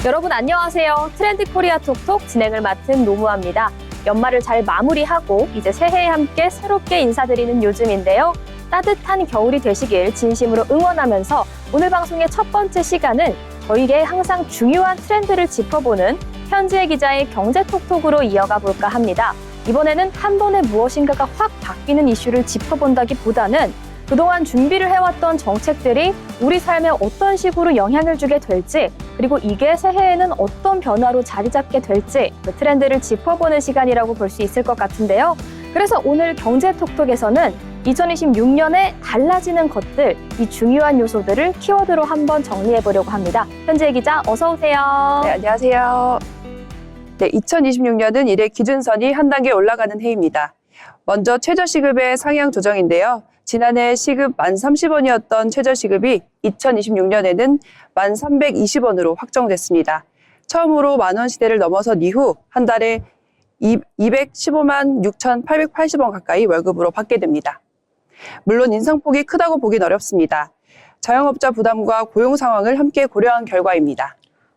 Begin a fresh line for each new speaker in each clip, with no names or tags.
여러분 안녕하세요. 트렌드 코리아 톡톡 진행을 맡은 노무아입니다. 연말을 잘 마무리하고 이제 새해에 함께 새롭게 인사드리는 요즘인데요. 따뜻한 겨울이 되시길 진심으로 응원하면서 오늘 방송의 첫 번째 시간은 저에게 항상 중요한 트렌드를 짚어보는 현지혜 기자의 경제톡톡으로 이어가 볼까 합니다. 이번에는 한 번에 무엇인가가 확 바뀌는 이슈를 짚어본다기보다는 그동안 준비를 해왔던 정책들이 우리 삶에 어떤 식으로 영향을 주게 될지, 그리고 이게 새해에는 어떤 변화로 자리 잡게 될지 그 트렌드를 짚어보는 시간이라고 볼 수 있을 것 같은데요. 그래서 오늘 경제톡톡에서는 2026년에 달라지는 것들, 이 중요한 요소들을 키워드로 한번 정리해보려고 합니다. 현지혜 기자, 어서 오세요.
네, 안녕하세요. 네, 2026년은 이래 기준선이 한 단계 올라가는 해입니다. 먼저 최저시급의 상향 조정인데요. 지난해 시급 1,030원이었던 최저시급이 2026년에는 1,320원으로 확정됐습니다. 처음으로 만원 시대를 넘어선 이후 한 달에 215만 6,880원 가까이 월급으로 받게 됩니다. 물론 인상폭이 크다고 보긴 어렵습니다. 자영업자 부담과 고용 상황을 함께 고려한 결과입니다.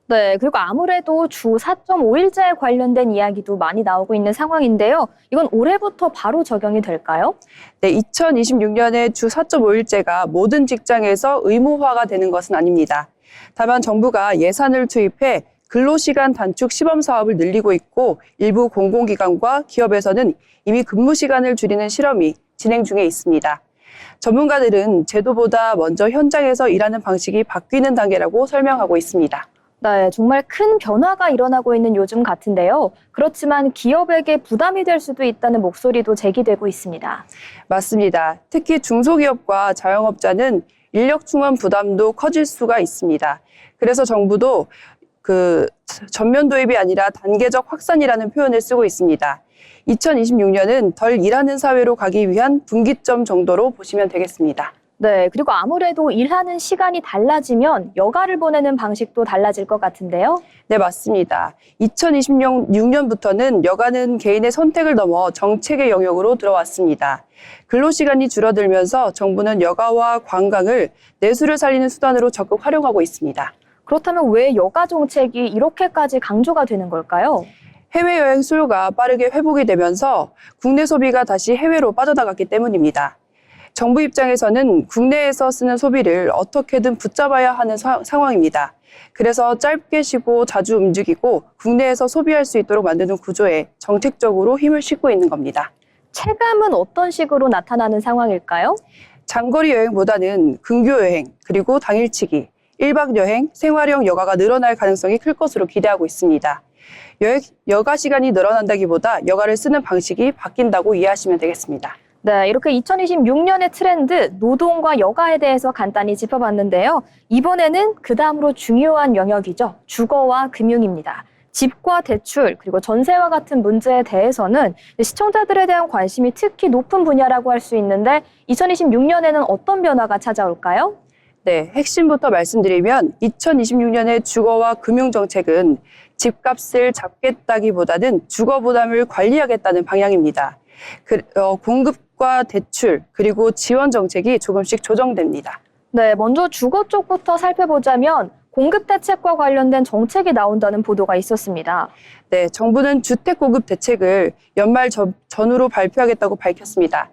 네, 그리고 아무래도 주 4.5일제에 관련된 이야기도 많이 나오고 있는 상황인데요. 이건 올해부터 바로 적용이 될까요?
네, 2026년에 주 4.5일제가 모든 직장에서 의무화가 되는 것은 아닙니다. 다만 정부가 예산을 투입해 근로시간 단축 시범 사업을 늘리고 있고 일부 공공기관과 기업에서는 이미 근무 시간을 줄이는 실험이 진행 중에 있습니다. 전문가들은 제도보다 먼저 현장에서 일하는 방식이 바뀌는 단계라고 설명하고 있습니다.
네, 정말 큰 변화가 일어나고 있는 요즘 같은데요. 그렇지만 기업에게 부담이 될 수도 있다는 목소리도 제기되고 있습니다.
맞습니다. 특히 중소기업과 자영업자는 인력 충원 부담도 커질 수가 있습니다. 그래서 정부도 전면 도입이 아니라 단계적 확산이라는 표현을 쓰고 있습니다. 2026년은 덜 일하는 사회로 가기 위한 분기점 정도로 보시면 되겠습니다.
네, 그리고 아무래도 일하는 시간이 달라지면 여가를 보내는 방식도 달라질 것 같은데요.
네, 맞습니다. 2026년부터는 여가는 개인의 선택을 넘어 정책의 영역으로 들어왔습니다. 근로시간이 줄어들면서 정부는 여가와 관광을 내수를 살리는 수단으로 적극 활용하고 있습니다.
그렇다면 왜 여가 정책이 이렇게까지 강조가 되는 걸까요?
해외여행 수요가 빠르게 회복이 되면서 국내 소비가 다시 해외로 빠져나갔기 때문입니다. 정부 입장에서는 국내에서 쓰는 소비를 어떻게든 붙잡아야 하는 상황입니다. 그래서 짧게 쉬고 자주 움직이고 국내에서 소비할 수 있도록 만드는 구조에 정책적으로 힘을 싣고 있는 겁니다.
체감은 어떤 식으로 나타나는 상황일까요?
장거리 여행보다는 근교 여행, 그리고 당일치기, 1박 여행, 생활형 여가가 늘어날 가능성이 클 것으로 기대하고 있습니다. 여가 시간이 늘어난다기보다 여가를 쓰는 방식이 바뀐다고 이해하시면 되겠습니다.
네, 이렇게 2026년의 트렌드, 노동과 여가에 대해서 간단히 짚어봤는데요. 이번에는 그 다음으로 중요한 영역이죠. 주거와 금융입니다. 집과 대출, 그리고 전세와 같은 문제에 대해서는 시청자들에 대한 관심이 특히 높은 분야라고 할 수 있는데 2026년에는 어떤 변화가 찾아올까요?
네, 핵심부터 말씀드리면 2026년의 주거와 금융정책은 집값을 잡겠다기보다는 주거 부담을 관리하겠다는 방향입니다. 공급과 대출, 그리고 지원 정책이 조금씩 조정됩니다.
네, 먼저 주거 쪽부터 살펴보자면 공급 대책과 관련된 정책이 나온다는 보도가 있었습니다.
네, 정부는 주택 공급 대책을 연말 전후로 발표하겠다고 밝혔습니다.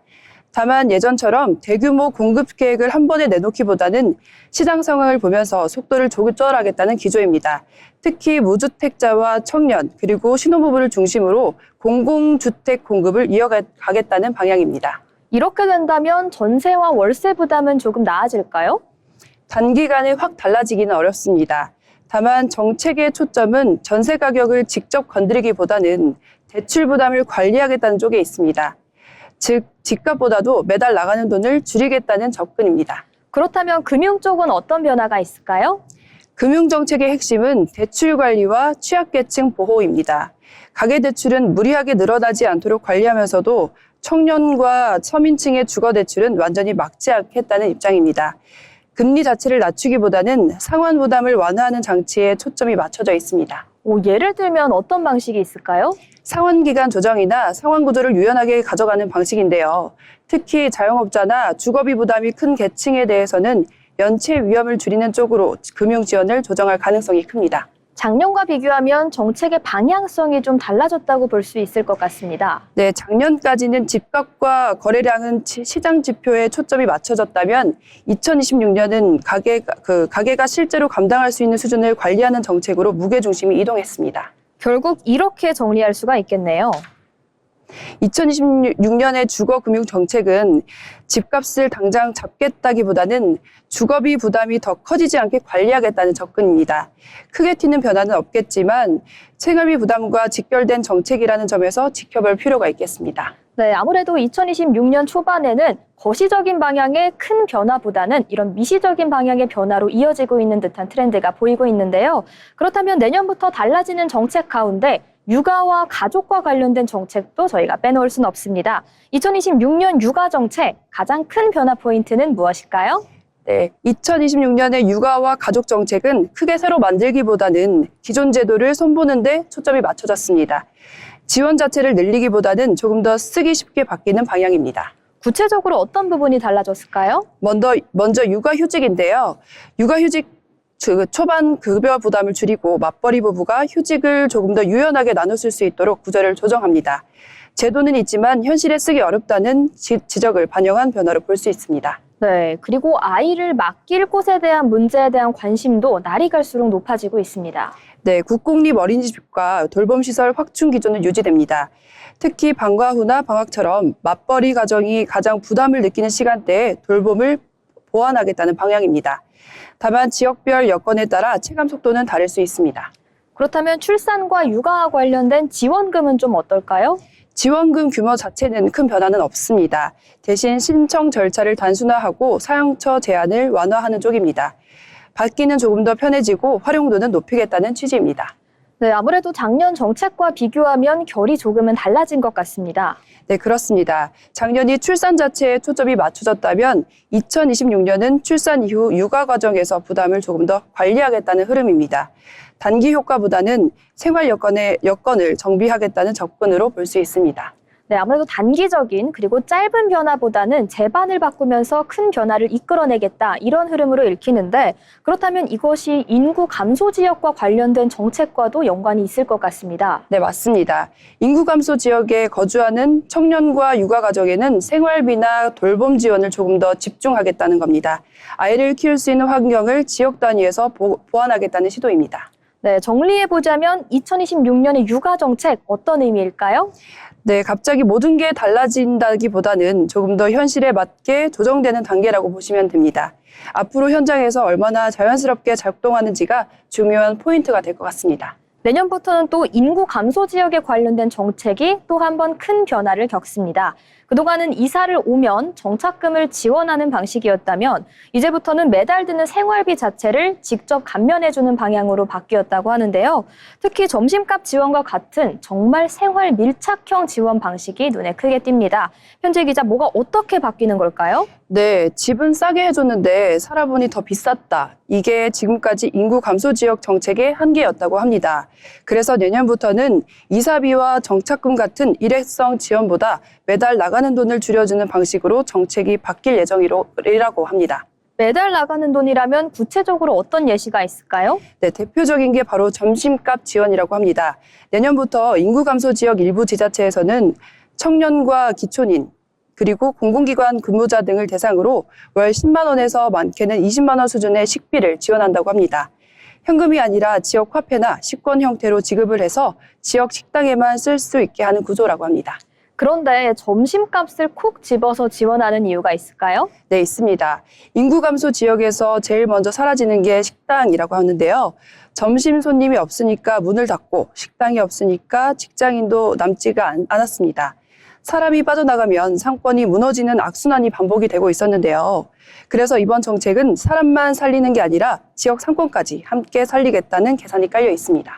다만 예전처럼 대규모 공급 계획을 한 번에 내놓기보다는 시장 상황을 보면서 속도를 조절하겠다는 기조입니다. 특히 무주택자와 청년, 그리고 신혼부부를 중심으로 공공주택 공급을 이어가겠다는 방향입니다.
이렇게 된다면 전세와 월세 부담은 조금 나아질까요?
단기간에 확 달라지기는 어렵습니다. 다만 정책의 초점은 전세 가격을 직접 건드리기보다는 대출 부담을 관리하겠다는 쪽에 있습니다. 즉, 집값보다도 매달 나가는 돈을 줄이겠다는 접근입니다.
그렇다면 금융 쪽은 어떤 변화가 있을까요?
금융정책의 핵심은 대출 관리와 취약계층 보호입니다. 가계대출은 무리하게 늘어나지 않도록 관리하면서도 청년과 서민층의 주거대출은 완전히 막지 않겠다는 입장입니다. 금리 자체를 낮추기보다는 상환 부담을 완화하는 장치에 초점이 맞춰져 있습니다.
예를 들면 어떤 방식이 있을까요?
상환기간 조정이나 상환 구조를 유연하게 가져가는 방식인데요. 특히 자영업자나 주거비 부담이 큰 계층에 대해서는 연체 위험을 줄이는 쪽으로 금융 지원을 조정할 가능성이 큽니다.
작년과 비교하면 정책의 방향성이 좀 달라졌다고 볼 수 있을 것 같습니다.
네, 작년까지는 집값과 거래량은 시장 지표에 초점이 맞춰졌다면 2026년은 가계가 실제로 감당할 수 있는 수준을 관리하는 정책으로 무게중심이 이동했습니다.
결국 이렇게 정리할 수가 있겠네요.
2026년의 주거금융 정책은 집값을 당장 잡겠다기보다는 주거비 부담이 더 커지지 않게 관리하겠다는 접근입니다. 크게 튀는 변화는 없겠지만 생활비 부담과 직결된 정책이라는 점에서 지켜볼 필요가 있겠습니다.
네, 아무래도 2026년 초반에는 거시적인 방향의 큰 변화보다는 이런 미시적인 방향의 변화로 이어지고 있는 듯한 트렌드가 보이고 있는데요. 그렇다면 내년부터 달라지는 정책 가운데 육아와 가족과 관련된 정책도 저희가 빼놓을 수는 없습니다. 2026년 육아 정책 가장 큰 변화 포인트는 무엇일까요?
네, 2026년의 육아와 가족 정책은 크게 새로 만들기보다는 기존 제도를 손보는 데 초점이 맞춰졌습니다. 지원 자체를 늘리기보다는 조금 더 쓰기 쉽게 바뀌는 방향입니다.
구체적으로 어떤 부분이 달라졌을까요?
먼저 육아휴직인데요. 육아휴직 초반 급여 부담을 줄이고 맞벌이 부부가 휴직을 조금 더 유연하게 나눠 쓸 수 있도록 구조를 조정합니다. 제도는 있지만 현실에 쓰기 어렵다는 지적을 반영한 변화로 볼 수 있습니다.
네, 그리고 아이를 맡길 곳에 대한 문제에 대한 관심도 날이 갈수록 높아지고 있습니다.
네, 국공립 어린이집과 돌봄시설 확충 기조는 유지됩니다. 특히 방과 후나 방학처럼 맞벌이 가정이 가장 부담을 느끼는 시간대에 돌봄을 보완하겠다는 방향입니다. 다만 지역별 여건에 따라 체감 속도는 다를 수 있습니다.
그렇다면 출산과 육아와 관련된 지원금은 좀 어떨까요?
지원금 규모 자체는 큰 변화는 없습니다. 대신 신청 절차를 단순화하고 사용처 제한을 완화하는 쪽입니다. 받기는 조금 더 편해지고 활용도는 높이겠다는 취지입니다.
네, 아무래도 작년 정책과 비교하면 결이 조금은 달라진 것 같습니다.
네, 그렇습니다. 작년이 출산 자체에 초점이 맞춰졌다면 2026년은 출산 이후 육아 과정에서 부담을 조금 더 관리하겠다는 흐름입니다. 단기 효과보다는 생활 여건을 정비하겠다는 접근으로 볼 수 있습니다.
네, 아무래도 단기적인 그리고 짧은 변화보다는 제반을 바꾸면서 큰 변화를 이끌어내겠다 이런 흐름으로 읽히는데 그렇다면 이것이 인구 감소 지역과 관련된 정책과도 연관이 있을 것 같습니다.
네, 맞습니다. 인구 감소 지역에 거주하는 청년과 육아 가정에는 생활비나 돌봄 지원을 조금 더 집중하겠다는 겁니다. 아이를 키울 수 있는 환경을 지역 단위에서 보완하겠다는 시도입니다.
네, 정리해보자면 2026년의 육아 정책 어떤 의미일까요?
네, 갑자기 모든 게 달라진다기보다는 조금 더 현실에 맞게 조정되는 단계라고 보시면 됩니다. 앞으로 현장에서 얼마나 자연스럽게 작동하는지가 중요한 포인트가 될 것 같습니다.
내년부터는 또 인구 감소 지역에 관련된 정책이 또 한 번 큰 변화를 겪습니다. 그동안은 이사를 오면 정착금을 지원하는 방식이었다면 이제부터는 매달 드는 생활비 자체를 직접 감면해주는 방향으로 바뀌었다고 하는데요. 특히 점심값 지원과 같은 정말 생활 밀착형 지원 방식이 눈에 크게 띕니다. 현재 기자, 뭐가 어떻게 바뀌는 걸까요?
네, 집은 싸게 해줬는데 살아보니 더 비쌌다. 이게 지금까지 인구 감소 지역 정책의 한계였다고 합니다. 그래서 내년부터는 이사비와 정착금 같은 일회성 지원보다 매달 나가는 돈을 줄여주는 방식으로 정책이 바뀔 예정이라고 합니다.
매달 나가는 돈이라면 구체적으로 어떤 예시가 있을까요?
네, 대표적인 게 바로 점심값 지원이라고 합니다. 내년부터 인구 감소 지역 일부 지자체에서는 청년과 기촌인, 그리고 공공기관 근무자 등을 대상으로 월 10만 원에서 많게는 20만 원 수준의 식비를 지원한다고 합니다. 현금이 아니라 지역 화폐나 식권 형태로 지급을 해서 지역 식당에만 쓸 수 있게 하는 구조라고 합니다.
그런데 점심값을 콕 집어서 지원하는 이유가 있을까요?
네, 있습니다. 인구 감소 지역에서 제일 먼저 사라지는 게 식당이라고 하는데요. 점심 손님이 없으니까 문을 닫고 식당이 없으니까 직장인도 남지가 않았습니다. 사람이 빠져나가면 상권이 무너지는 악순환이 반복이 되고 있었는데요. 그래서 이번 정책은 사람만 살리는 게 아니라 지역 상권까지 함께 살리겠다는 계산이 깔려 있습니다.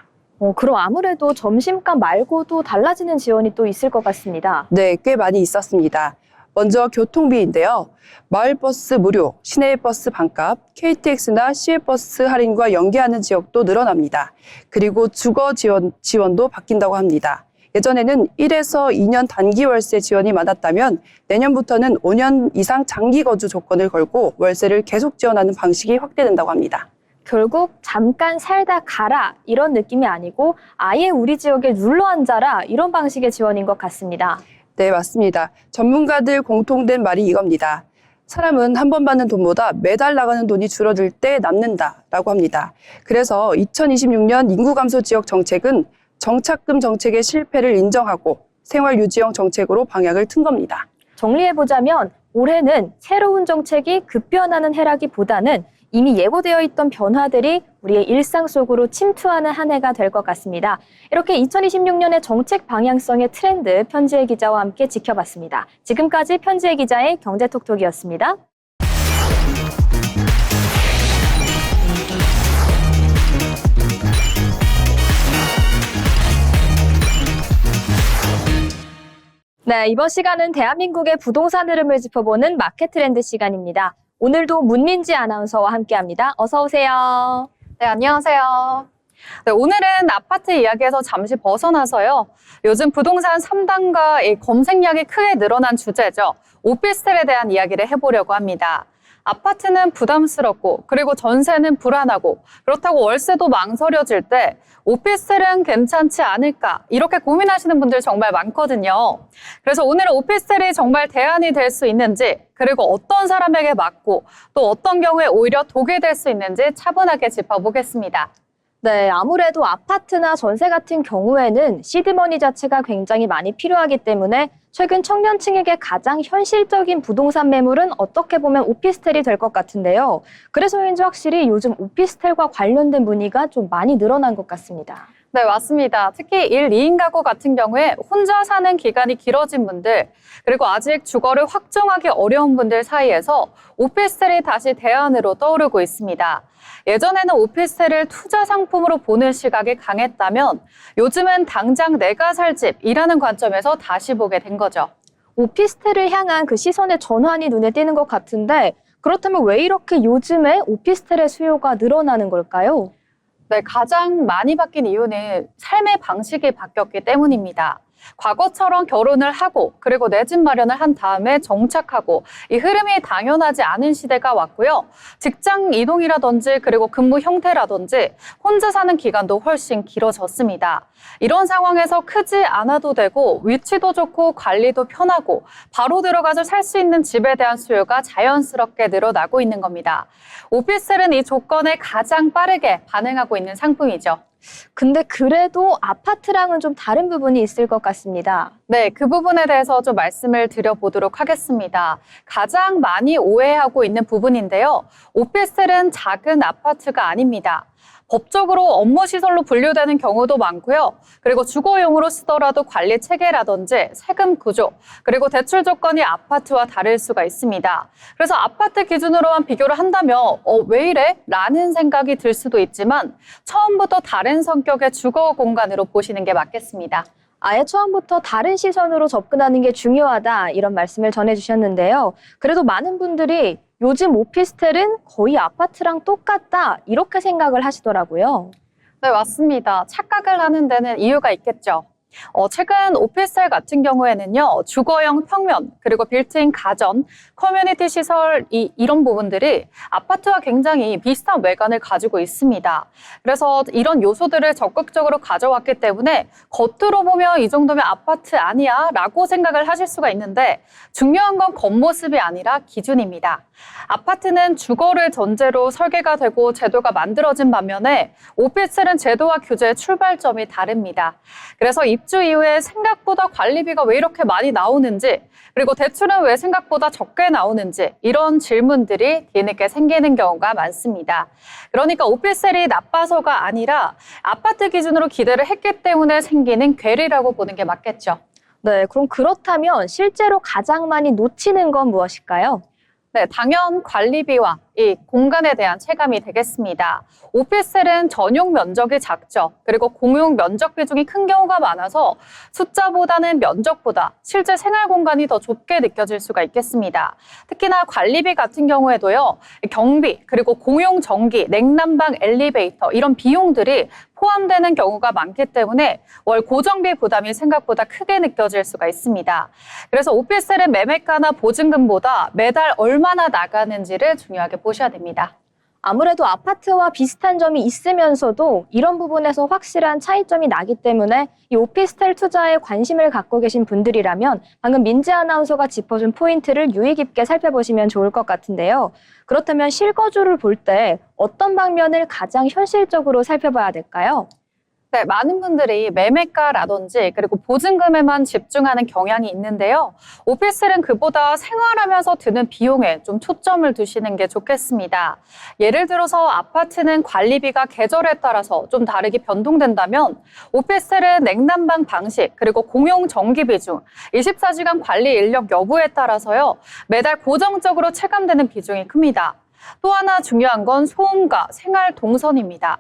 그럼 아무래도 점심값 말고도 달라지는 지원이 또 있을 것 같습니다.
네, 꽤 많이 있었습니다. 먼저 교통비인데요. 마을버스 무료, 시내버스 반값, KTX나 시외버스 할인과 연계하는 지역도 늘어납니다. 그리고 주거 지원도 바뀐다고 합니다. 예전에는 1에서 2년 단기 월세 지원이 많았다면 내년부터는 5년 이상 장기 거주 조건을 걸고 월세를 계속 지원하는 방식이 확대된다고 합니다.
결국 잠깐 살다 가라 이런 느낌이 아니고 아예 우리 지역에 눌러 앉아라 이런 방식의 지원인 것 같습니다.
네, 맞습니다. 전문가들 공통된 말이 이겁니다. 사람은 한 번 받는 돈보다 매달 나가는 돈이 줄어들 때 남는다라고 합니다. 그래서 2026년 인구 감소 지역 정책은 정착금 정책의 실패를 인정하고 생활유지형 정책으로 방향을 튼 겁니다.
정리해보자면 올해는 새로운 정책이 급변하는 해라기보다는 이미 예고되어 있던 변화들이 우리의 일상 속으로 침투하는 한 해가 될 것 같습니다. 이렇게 2026년의 정책 방향성의 트렌드 편지혜 기자와 함께 지켜봤습니다. 지금까지 편지혜 기자의 경제톡톡이었습니다. 네, 이번 시간은 대한민국의 부동산 흐름을 짚어보는 마켓 트렌드 시간입니다. 오늘도 문민지 아나운서와 함께합니다. 어서 오세요.
네, 안녕하세요. 네, 오늘은 아파트 이야기에서 잠시 벗어나서요. 요즘 부동산 3단과 이 검색량이 크게 늘어난 주제죠. 오피스텔에 대한 이야기를 해보려고 합니다. 아파트는 부담스럽고 그리고 전세는 불안하고 그렇다고 월세도 망설여질 때 오피스텔은 괜찮지 않을까 이렇게 고민하시는 분들 정말 많거든요. 그래서 오늘은 오피스텔이 정말 대안이 될 수 있는지 그리고 어떤 사람에게 맞고 또 어떤 경우에 오히려 독이 될 수 있는지 차분하게 짚어보겠습니다.
네, 아무래도 아파트나 전세 같은 경우에는 시드머니 자체가 굉장히 많이 필요하기 때문에 최근 청년층에게 가장 현실적인 부동산 매물은 어떻게 보면 오피스텔이 될 것 같은데요. 그래서인지 확실히 요즘 오피스텔과 관련된 문의가 좀 많이 늘어난 것 같습니다.
네, 맞습니다. 특히 1, 2인 가구 같은 경우에 혼자 사는 기간이 길어진 분들, 그리고 아직 주거를 확정하기 어려운 분들 사이에서 오피스텔이 다시 대안으로 떠오르고 있습니다. 예전에는 오피스텔을 투자 상품으로 보는 시각이 강했다면 요즘은 당장 내가 살 집이라는 관점에서 다시 보게 된 거죠.
오피스텔을 향한 그 시선의 전환이 눈에 띄는 것 같은데 그렇다면 왜 이렇게 요즘에 오피스텔의 수요가 늘어나는 걸까요?
네, 가장 많이 바뀐 이유는 삶의 방식이 바뀌었기 때문입니다. 과거처럼 결혼을 하고 그리고 내 집 마련을 한 다음에 정착하고 이 흐름이 당연하지 않은 시대가 왔고요. 직장 이동이라든지 그리고 근무 형태라든지 혼자 사는 기간도 훨씬 길어졌습니다. 이런 상황에서 크지 않아도 되고 위치도 좋고 관리도 편하고 바로 들어가서 살 수 있는 집에 대한 수요가 자연스럽게 늘어나고 있는 겁니다. 오피스텔은 이 조건에 가장 빠르게 반응하고 있는 상품이죠.
근데 그래도 아파트랑은 좀 다른 부분이 있을 것 같습니다.
네, 그 부분에 대해서 좀 말씀을 드려보도록 하겠습니다. 가장 많이 오해하고 있는 부분인데요. 오피스텔은 작은 아파트가 아닙니다. 법적으로 업무시설로 분류되는 경우도 많고요. 그리고 주거용으로 쓰더라도 관리 체계라든지 세금 구조, 그리고 대출 조건이 아파트와 다를 수가 있습니다. 그래서 아파트 기준으로만 비교를 한다면 왜 이래? 라는 생각이 들 수도 있지만 처음부터 다른 성격의 주거 공간으로 보시는 게 맞겠습니다.
아예 처음부터 다른 시선으로 접근하는 게 중요하다 이런 말씀을 전해주셨는데요. 그래도 많은 분들이 요즘 오피스텔은 거의 아파트랑 똑같다 이렇게 생각을 하시더라고요.
네, 맞습니다. 착각을 하는 데는 이유가 있겠죠. 최근 오피스텔 같은 경우에는요, 주거형 평면, 그리고 빌트인 가전, 커뮤니티 시설, 이런 부분들이 아파트와 굉장히 비슷한 외관을 가지고 있습니다. 그래서 이런 요소들을 적극적으로 가져왔기 때문에 겉으로 보면 이 정도면 아파트 아니야? 라고 생각을 하실 수가 있는데 중요한 건 겉모습이 아니라 기준입니다. 아파트는 주거를 전제로 설계가 되고 제도가 만들어진 반면에 오피스텔은 제도와 규제의 출발점이 다릅니다. 그래서 입주 이후에 생각보다 관리비가 왜 이렇게 많이 나오는지 그리고 대출은 왜 생각보다 적게 나오는지 이런 질문들이 뒤늦게 생기는 경우가 많습니다. 그러니까 오피스텔이 나빠서가 아니라 아파트 기준으로 기대를 했기 때문에 생기는 괴리라고 보는 게 맞겠죠.
네, 그럼 그렇다면 실제로 가장 많이 놓치는 건 무엇일까요?
네, 당연 관리비와 이 공간에 대한 체감이 되겠습니다. 오피스텔은 전용 면적이 작죠. 그리고 공용 면적 비중이 큰 경우가 많아서 숫자보다는 면적보다 실제 생활 공간이 더 좁게 느껴질 수가 있겠습니다. 특히나 관리비 같은 경우에도요. 경비, 그리고 공용 전기, 냉난방, 엘리베이터 이런 비용들이 포함되는 경우가 많기 때문에 월 고정비 부담이 생각보다 크게 느껴질 수가 있습니다. 그래서 오피스텔은 매매가나 보증금보다 매달 얼마나 나가는지를 중요하게 보셔야 됩니다.
아무래도 아파트와 비슷한 점이 있으면서도 이런 부분에서 확실한 차이점이 나기 때문에 이 오피스텔 투자에 관심을 갖고 계신 분들이라면 방금 민지 아나운서가 짚어준 포인트를 유의 깊게 살펴보시면 좋을 것 같은데요. 그렇다면 실거주를 볼 때 어떤 방면을 가장 현실적으로 살펴봐야 될까요?
네, 많은 분들이 매매가라든지 그리고 보증금에만 집중하는 경향이 있는데요. 오피스텔은 그보다 생활하면서 드는 비용에 좀 초점을 두시는 게 좋겠습니다. 예를 들어서 아파트는 관리비가 계절에 따라서 좀 다르게 변동된다면 오피스텔은 냉난방 방식 그리고 공용 전기 비중, 24시간 관리 인력 여부에 따라서요. 매달 고정적으로 체감되는 비중이 큽니다. 또 하나 중요한 건 소음과 생활 동선입니다.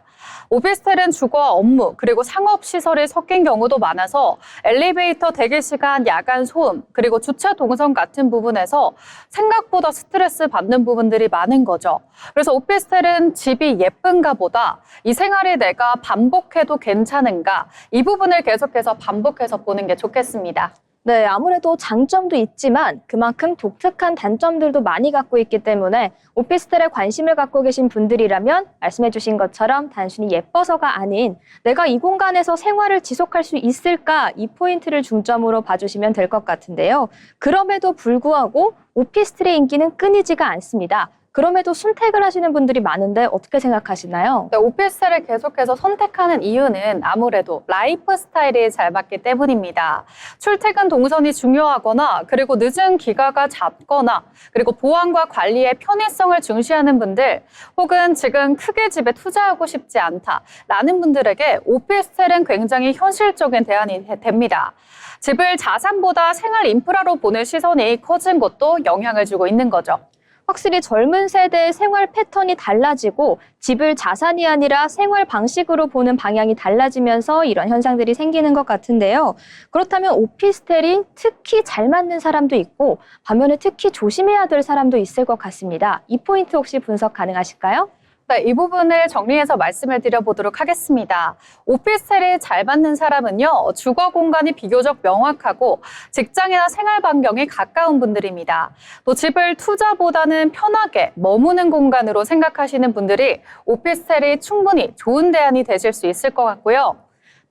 오피스텔은 주거와 업무 그리고 상업시설이 섞인 경우도 많아서 엘리베이터 대기시간, 야간 소음 그리고 주차 동선 같은 부분에서 생각보다 스트레스 받는 부분들이 많은 거죠. 그래서 오피스텔은 집이 예쁜가 보다 이 생활이 내가 반복해도 괜찮은가 이 부분을 계속해서 반복해서 보는 게 좋겠습니다.
네, 아무래도 장점도 있지만 그만큼 독특한 단점들도 많이 갖고 있기 때문에 오피스텔에 관심을 갖고 계신 분들이라면 말씀해 주신 것처럼 단순히 예뻐서가 아닌 내가 이 공간에서 생활을 지속할 수 있을까 이 포인트를 중점으로 봐주시면 될 것 같은데요. 그럼에도 불구하고 오피스텔의 인기는 끊이지가 않습니다. 그럼에도 선택을 하시는 분들이 많은데 어떻게 생각하시나요?
네, 오피스텔을 계속해서 선택하는 이유는 아무래도 라이프 스타일이 잘 맞기 때문입니다. 출퇴근 동선이 중요하거나 그리고 늦은 기가가 잦거나 그리고 보안과 관리의 편의성을 중시하는 분들 혹은 지금 크게 집에 투자하고 싶지 않다라는 분들에게 오피스텔은 굉장히 현실적인 대안이 됩니다. 집을 자산보다 생활 인프라로 보는 시선이 커진 것도 영향을 주고 있는 거죠.
확실히 젊은 세대의 생활 패턴이 달라지고 집을 자산이 아니라 생활 방식으로 보는 방향이 달라지면서 이런 현상들이 생기는 것 같은데요. 그렇다면 오피스텔이 특히 잘 맞는 사람도 있고 반면에 특히 조심해야 될 사람도 있을 것 같습니다. 이 포인트 혹시 분석 가능하실까요?
네, 이 부분을 정리해서 말씀을 드려보도록 하겠습니다. 오피스텔이 잘 맞는 사람은요, 주거 공간이 비교적 명확하고 직장이나 생활 반경이 가까운 분들입니다. 또 집을 투자보다는 편하게 머무는 공간으로 생각하시는 분들이 오피스텔이 충분히 좋은 대안이 되실 수 있을 것 같고요.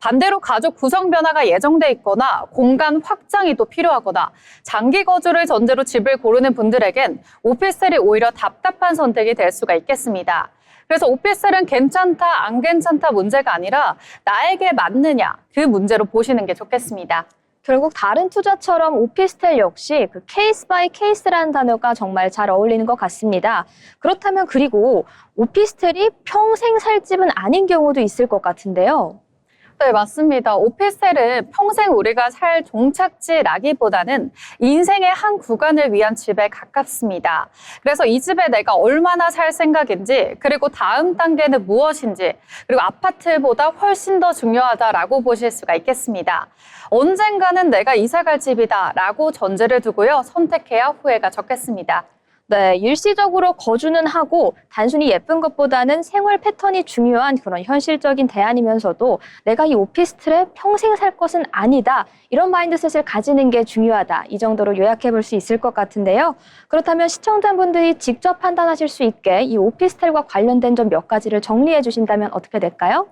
반대로 가족 구성 변화가 예정돼 있거나 공간 확장이 또 필요하거나 장기 거주를 전제로 집을 고르는 분들에겐 오피스텔이 오히려 답답한 선택이 될 수가 있겠습니다. 그래서 오피스텔은 괜찮다, 안 괜찮다 문제가 아니라 나에게 맞느냐, 그 문제로 보시는 게 좋겠습니다.
결국 다른 투자처럼 오피스텔 역시 그 케이스 바이 케이스라는 단어가 정말 잘 어울리는 것 같습니다. 그렇다면 그리고 오피스텔이 평생 살 집은 아닌 경우도 있을 것 같은데요.
네, 맞습니다. 오피스텔은 평생 우리가 살 종착지라기보다는 인생의 한 구간을 위한 집에 가깝습니다. 그래서 이 집에 내가 얼마나 살 생각인지, 그리고 다음 단계는 무엇인지, 그리고 아파트보다 훨씬 더 중요하다라고 보실 수가 있겠습니다. 언젠가는 내가 이사 갈 집이다라고 전제를 두고요. 선택해야 후회가 적겠습니다.
네, 일시적으로 거주는 하고 단순히 예쁜 것보다는 생활 패턴이 중요한 그런 현실적인 대안이면서도 내가 이 오피스텔에 평생 살 것은 아니다. 이런 마인드셋을 가지는 게 중요하다. 이 정도로 요약해 볼 수 있을 것 같은데요. 그렇다면 시청자분들이 직접 판단하실 수 있게 이 오피스텔과 관련된 점 몇 가지를 정리해 주신다면 어떻게 될까요?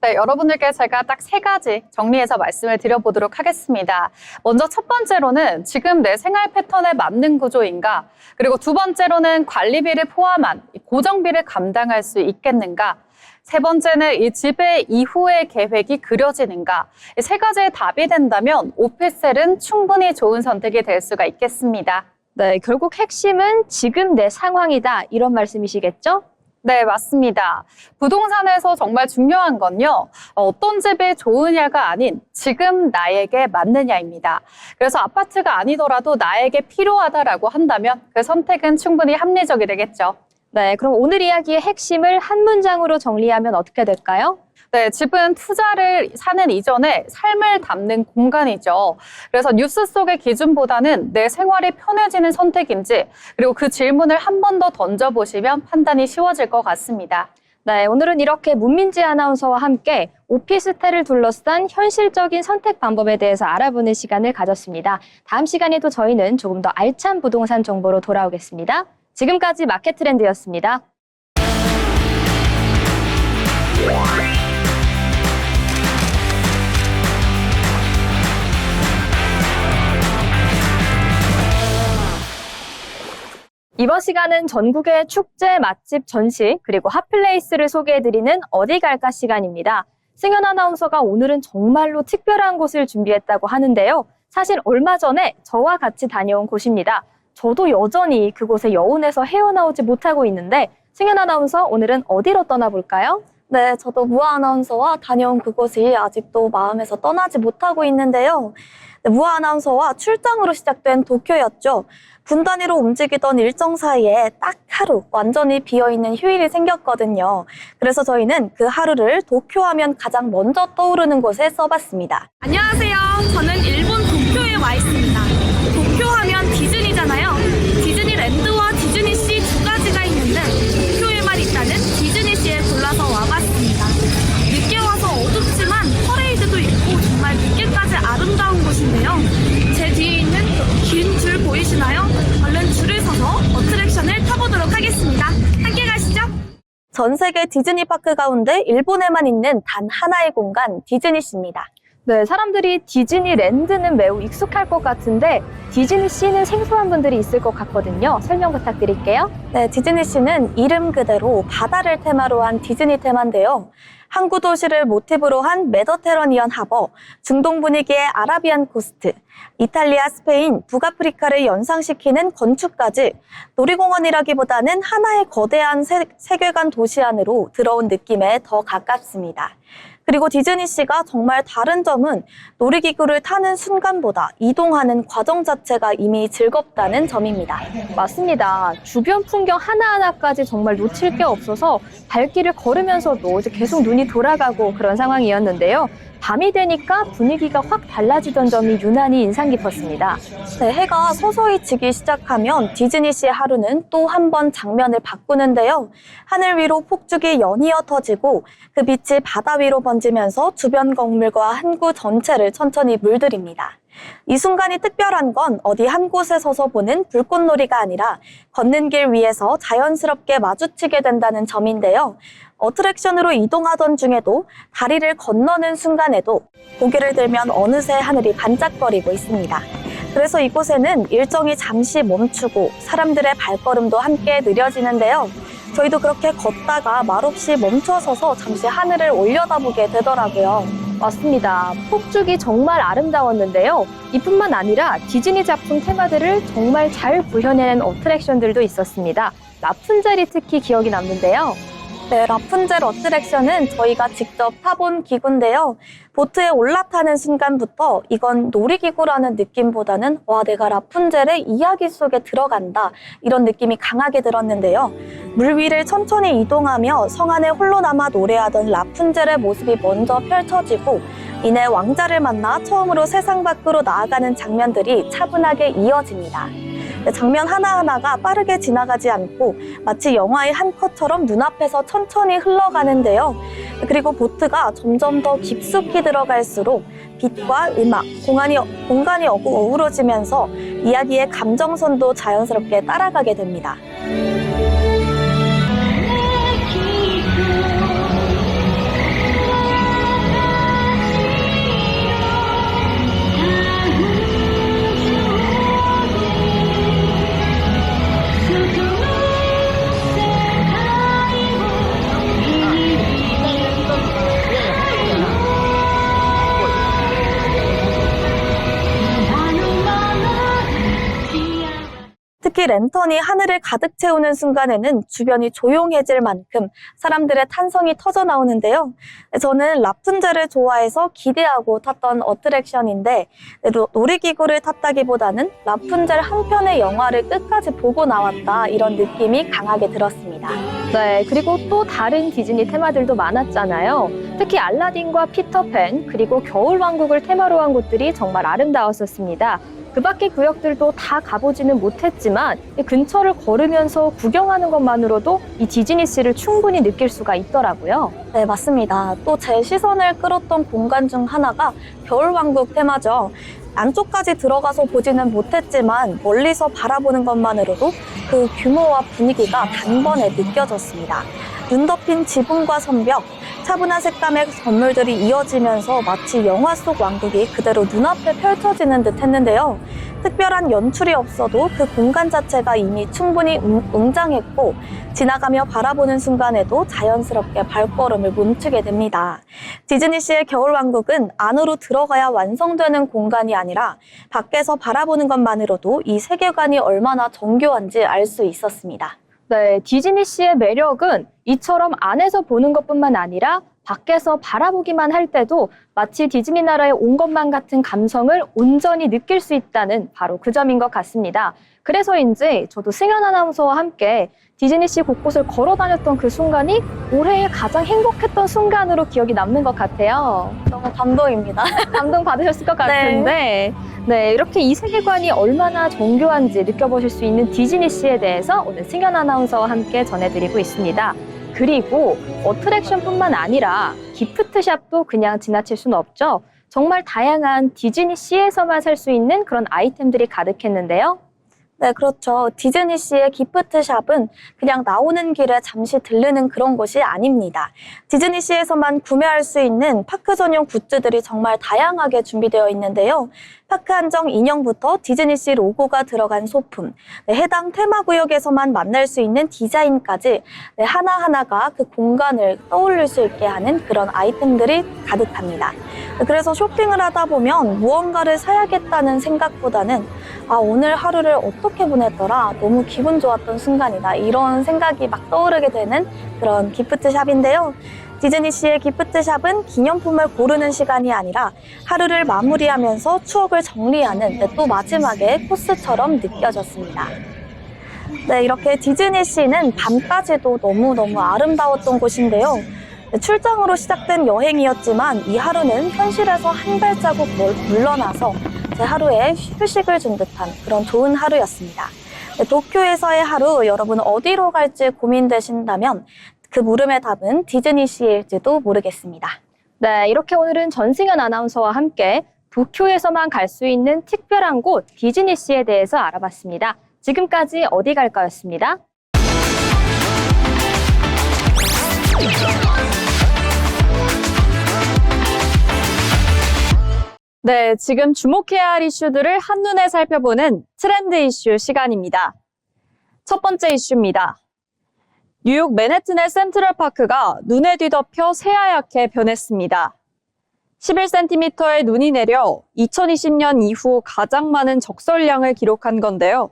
네, 여러분들께 제가 딱 3가지 정리해서 말씀을 드려보도록 하겠습니다. 먼저 첫 번째로는 지금 내 생활 패턴에 맞는 구조인가? 그리고 두 번째로는 관리비를 포함한 고정비를 감당할 수 있겠는가? 세 번째는 이 집의 이후의 계획이 그려지는가? 이 3가지의 답이 된다면 오피스텔은 충분히 좋은 선택이 될 수가 있겠습니다.
네, 결국 핵심은 지금 내 상황이다. 이런 말씀이시겠죠?
네, 맞습니다. 부동산에서 정말 중요한 건요, 어떤 집이 좋으냐가 아닌 지금 나에게 맞느냐입니다. 그래서 아파트가 아니더라도 나에게 필요하다라고 한다면 그 선택은 충분히 합리적이 되겠죠.
네, 그럼 오늘 이야기의 핵심을 한 문장으로 정리하면 어떻게 될까요?
네, 집은 투자를 사는 이전에 삶을 담는 공간이죠. 그래서 뉴스 속의 기준보다는 내 생활이 편해지는 선택인지, 그리고 그 질문을 한 번 더 던져보시면 판단이 쉬워질 것 같습니다.
네, 오늘은 이렇게 문민지 아나운서와 함께 오피스텔을 둘러싼 현실적인 선택 방법에 대해서 알아보는 시간을 가졌습니다. 다음 시간에도 저희는 조금 더 알찬 부동산 정보로 돌아오겠습니다. 지금까지 마켓트렌드였습니다. 이번 시간은 전국의 축제, 맛집, 전시, 그리고 핫플레이스를 소개해드리는 어디 갈까 시간입니다. 승현 아나운서가 오늘은 정말로 특별한 곳을 준비했다고 하는데요. 사실 얼마 전에 저와 같이 다녀온 곳입니다. 저도 여전히 그곳의 여운에서 헤어나오지 못하고 있는데 승현 아나운서 오늘은 어디로 떠나볼까요?
네, 저도 무아 아나운서와 다녀온 그곳이 아직도 마음에서 떠나지 못하고 있는데요. 네, 무아 아나운서와 출장으로 시작된 도쿄였죠. 분 단위로 움직이던 일정 사이에 딱 하루 완전히 비어있는 휴일이 생겼거든요. 그래서 저희는 그 하루를 도쿄하면 가장 먼저 떠오르는 곳에 써봤습니다.
안녕하세요. 저는 일본 도쿄에 와 있습니다. 도쿄하면 디즈니잖아요. 디즈니랜드와 디즈니시 두 가지가 있는데 도쿄에만 있다는 디즈니시에 골라서 와봤습니다. 늦게 와서 어둡지만 퍼레이드도 있고 정말 늦게까지 아름다운 곳인데요. 제 뒤에 있는 긴 줄 보이시나요? 얼른 줄을 서서 어트랙션을 타보도록 하겠습니다. 함께 가시죠.
전 세계 디즈니파크 가운데 일본에만 있는 단 하나의 공간, 디즈니시입니다.
네, 사람들이 디즈니랜드는 매우 익숙할 것 같은데 디즈니시는 생소한 분들이 있을 것 같거든요. 설명 부탁드릴게요.
네, 디즈니시는 이름 그대로 바다를 테마로 한 디즈니 테마인데요. 항구 도시를 모티브로 한 메더테러니언 하버, 중동 분위기의 아라비안 코스트, 이탈리아, 스페인, 북아프리카를 연상시키는 건축까지 놀이공원이라기보다는 하나의 거대한 세계관 도시 안으로 들어온 느낌에 더 가깝습니다. 그리고 디즈니시가 정말 다른 점은 놀이기구를 타는 순간보다 이동하는 과정 자체가 이미 즐겁다는 점입니다.
맞습니다. 주변 풍경 하나하나까지 정말 놓칠 게 없어서 발길을 걸으면서도 이제 계속 눈이 돌아가고 그런 상황이었는데요. 밤이 되니까 분위기가 확 달라지던 점이 유난히 인상 깊었습니다.
네, 해가 서서히 지기 시작하면 디즈니시의 하루는 또 한 번 장면을 바꾸는데요. 하늘 위로 폭죽이 연이어 터지고 그 빛이 바다 위로 번지면서 주변 건물과 항구 전체를 천천히 물들입니다. 이 순간이 특별한 건 어디 한 곳에 서서 보는 불꽃놀이가 아니라 걷는 길 위에서 자연스럽게 마주치게 된다는 점인데요. 어트랙션으로 이동하던 중에도 다리를 건너는 순간에도 고개를 들면 어느새 하늘이 반짝거리고 있습니다. 그래서 이곳에는 일정이 잠시 멈추고 사람들의 발걸음도 함께 느려지는데요. 저희도 그렇게 걷다가 말없이 멈춰서서 잠시 하늘을 올려다보게 되더라고요.
맞습니다. 폭죽이 정말 아름다웠는데요. 이뿐만 아니라 디즈니 작품 테마들을 정말 잘 구현해낸 어트랙션들도 있었습니다. 라푼젤이 특히 기억이 남는데요.
네, 라푼젤 어트랙션은 저희가 직접 타본 기구인데요. 보트에 올라타는 순간부터 이건 놀이기구라는 느낌보다는 와, 내가 라푼젤의 이야기 속에 들어간다 이런 느낌이 강하게 들었는데요. 물 위를 천천히 이동하며 성 안에 홀로 남아 노래하던 라푼젤의 모습이 먼저 펼쳐지고 이내 왕자를 만나 처음으로 세상 밖으로 나아가는 장면들이 차분하게 이어집니다. 장면 하나하나가 빠르게 지나가지 않고 마치 영화의 한 컷처럼 눈앞에서 천천히 흘러가는데요. 그리고 보트가 점점 더 깊숙이 들어갈수록 빛과 음악, 공간이 어우러지면서 이야기의 감정선도 자연스럽게 따라가게 됩니다. 특히 랜턴이 하늘을 가득 채우는 순간에는 주변이 조용해질 만큼 사람들의 탄성이 터져 나오는데요. 저는 라푼젤을 좋아해서 기대하고 탔던 어트랙션인데 놀이기구를 탔다기보다는 라푼젤 한 편의 영화를 끝까지 보고 나왔다 이런 느낌이 강하게 들었습니다.
네, 그리고 또 다른 디즈니 테마들도 많았잖아요. 특히 알라딘과 피터팬, 그리고 겨울왕국을 테마로 한 곳들이 정말 아름다웠었습니다. 그 밖의 구역들도 다 가보지는 못했지만 근처를 걸으면서 구경하는 것만으로도 이 디즈니시를 충분히 느낄 수가 있더라고요.
네, 맞습니다. 또 제 시선을 끌었던 공간 중 하나가 겨울왕국 테마죠. 안쪽까지 들어가서 보지는 못했지만 멀리서 바라보는 것만으로도 그 규모와 분위기가 단번에 느껴졌습니다. 눈 덮인 지붕과 성벽, 차분한 색감의 건물들이 이어지면서 마치 영화 속 왕국이 그대로 눈앞에 펼쳐지는 듯 했는데요. 특별한 연출이 없어도 그 공간 자체가 이미 충분히 웅장했고 지나가며 바라보는 순간에도 자연스럽게 발걸음을 멈추게 됩니다. 디즈니시의 겨울왕국은 안으로 들어가야 완성되는 공간이 아니라 밖에서 바라보는 것만으로도 이 세계관이 얼마나 정교한지 알 수 있었습니다.
네, 디즈니시의 매력은 이처럼 안에서 보는 것뿐만 아니라 밖에서 바라보기만 할 때도 마치 디즈니 나라에 온 것만 같은 감성을 온전히 느낄 수 있다는 바로 그 점인 것 같습니다. 그래서인지 저도 승현 아나운서와 함께 디즈니시 곳곳을 걸어 다녔던 그 순간이 올해의 가장 행복했던 순간으로 기억이 남는 것 같아요.
너무 감동입니다.
감동 받으셨을 것 같은데 네, 이렇게 이 세계관이 얼마나 정교한지 느껴보실 수 있는 디즈니시에 대해서 오늘 승현 아나운서와 함께 전해드리고 있습니다. 그리고 어트랙션뿐만 아니라 기프트샵도 그냥 지나칠 수는 없죠. 정말 다양한 디즈니시에서만 살 수 있는 그런 아이템들이 가득했는데요.
네, 그렇죠. 디즈니시의 기프트샵은 그냥 나오는 길에 잠시 들르는 그런 곳이 아닙니다. 디즈니시에서만 구매할 수 있는 파크 전용 굿즈들이 정말 다양하게 준비되어 있는데요. 파크 한정 인형부터 디즈니시 로고가 들어간 소품, 해당 테마구역에서만 만날 수 있는 디자인까지 하나하나가 그 공간을 떠올릴 수 있게 하는 그런 아이템들이 가득합니다. 그래서 쇼핑을 하다 보면 무언가를 사야겠다는 생각보다는 오늘 하루를 어떻게 보냈더라, 너무 기분 좋았던 순간이다, 이런 생각이 막 떠오르게 되는 그런 기프트샵인데요. 디즈니시의 기프트샵은 기념품을 고르는 시간이 아니라 하루를 마무리하면서 추억을 정리하는 또 마지막에 코스처럼 느껴졌습니다. 네, 이렇게 디즈니시는 밤까지도 너무너무 아름다웠던 곳인데요. 출장으로 시작된 여행이었지만 이 하루는 현실에서 한 발자국 물러나서 제 하루에 휴식을 준 듯한 그런 좋은 하루였습니다. 도쿄에서의 하루, 여러분 어디로 갈지 고민되신다면 그 물음의 답은 디즈니시일지도 모르겠습니다.
네, 이렇게 오늘은 전승현 아나운서와 함께 도쿄에서만 갈 수 있는 특별한 곳 디즈니시에 대해서 알아봤습니다. 지금까지 어디 갈까였습니다.
네, 지금 주목해야 할 이슈들을 한눈에 살펴보는 트렌드 이슈 시간입니다. 첫 번째 이슈입니다. 뉴욕 맨해튼의 센트럴파크가 눈에 뒤덮여 새하얗게 변했습니다. 11cm의 눈이 내려 2020년 이후 가장 많은 적설량을 기록한 건데요.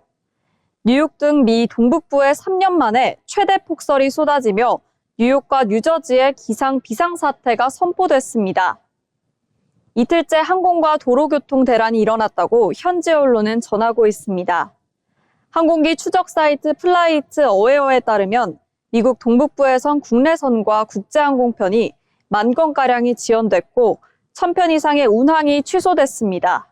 뉴욕 등 미 동북부에 3년 만에 최대 폭설이 쏟아지며 뉴욕과 뉴저지에 기상 비상사태가 선포됐습니다. 이틀째 항공과 도로교통 대란이 일어났다고 현지 언론은 전하고 있습니다. 항공기 추적 사이트 플라이트 어웨어에 따르면 미국 동북부에선 국내선과 국제항공편이 10,000건가량이 지연됐고 1,000편 이상의 운항이 취소됐습니다.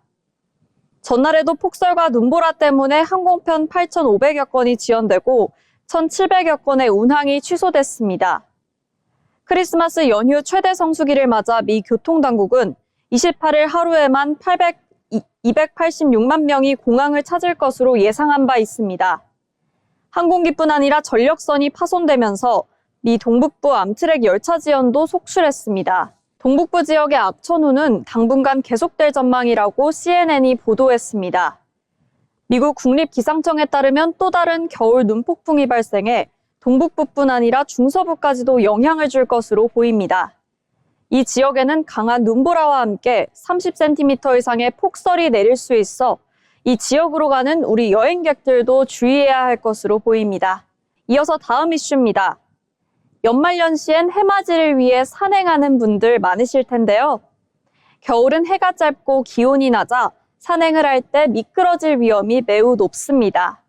전날에도 폭설과 눈보라 때문에 항공편 8,500여 건이 지연되고 1,700여 건의 운항이 취소됐습니다. 크리스마스 연휴 최대 성수기를 맞아 미 교통당국은 28일 하루에만 286만 명이 공항을 찾을 것으로 예상한 바 있습니다. 항공기뿐 아니라 전력선이 파손되면서 미 동북부 암트랙 열차 지연도 속출했습니다. 동북부 지역의 악천후는 당분간 계속될 전망이라고 CNN이 보도했습니다. 미국 국립기상청에 따르면 또 다른 겨울 눈폭풍이 발생해 동북부뿐 아니라 중서부까지도 영향을 줄 것으로 보입니다. 이 지역에는 강한 눈보라와 함께 30cm 이상의 폭설이 내릴 수 있어 이 지역으로 가는 우리 여행객들도 주의해야 할 것으로 보입니다. 이어서 다음 이슈입니다. 연말연시엔 해맞이를 위해 산행하는 분들 많으실 텐데요. 겨울은 해가 짧고 기온이 낮아 산행을 할 때 미끄러질 위험이 매우 높습니다.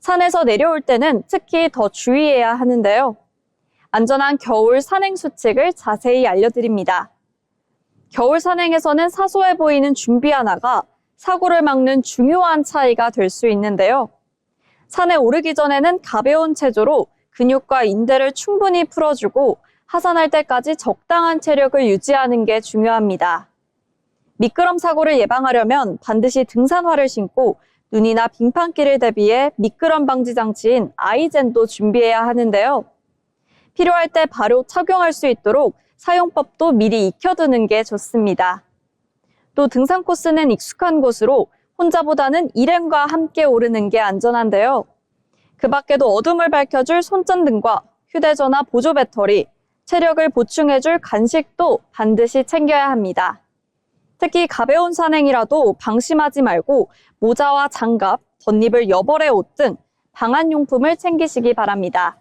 산에서 내려올 때는 특히 더 주의해야 하는데요. 안전한 겨울 산행 수칙을 자세히 알려드립니다. 겨울 산행에서는 사소해 보이는 준비 하나가 사고를 막는 중요한 차이가 될 수 있는데요. 산에 오르기 전에는 가벼운 체조로 근육과 인대를 충분히 풀어주고 하산할 때까지 적당한 체력을 유지하는 게 중요합니다. 미끄럼 사고를 예방하려면 반드시 등산화를 신고 눈이나 빙판길을 대비해 미끄럼 방지 장치인 아이젠도 준비해야 하는데요. 필요할 때 바로 착용할 수 있도록 사용법도 미리 익혀두는 게 좋습니다. 또 등산 코스는 익숙한 곳으로 혼자보다는 일행과 함께 오르는 게 안전한데요. 그 밖에도 어둠을 밝혀줄 손전등과 휴대전화 보조 배터리, 체력을 보충해줄 간식도 반드시 챙겨야 합니다. 특히 가벼운 산행이라도 방심하지 말고 모자와 장갑, 덧입을 여벌의 옷 등 방한용품을 챙기시기 바랍니다.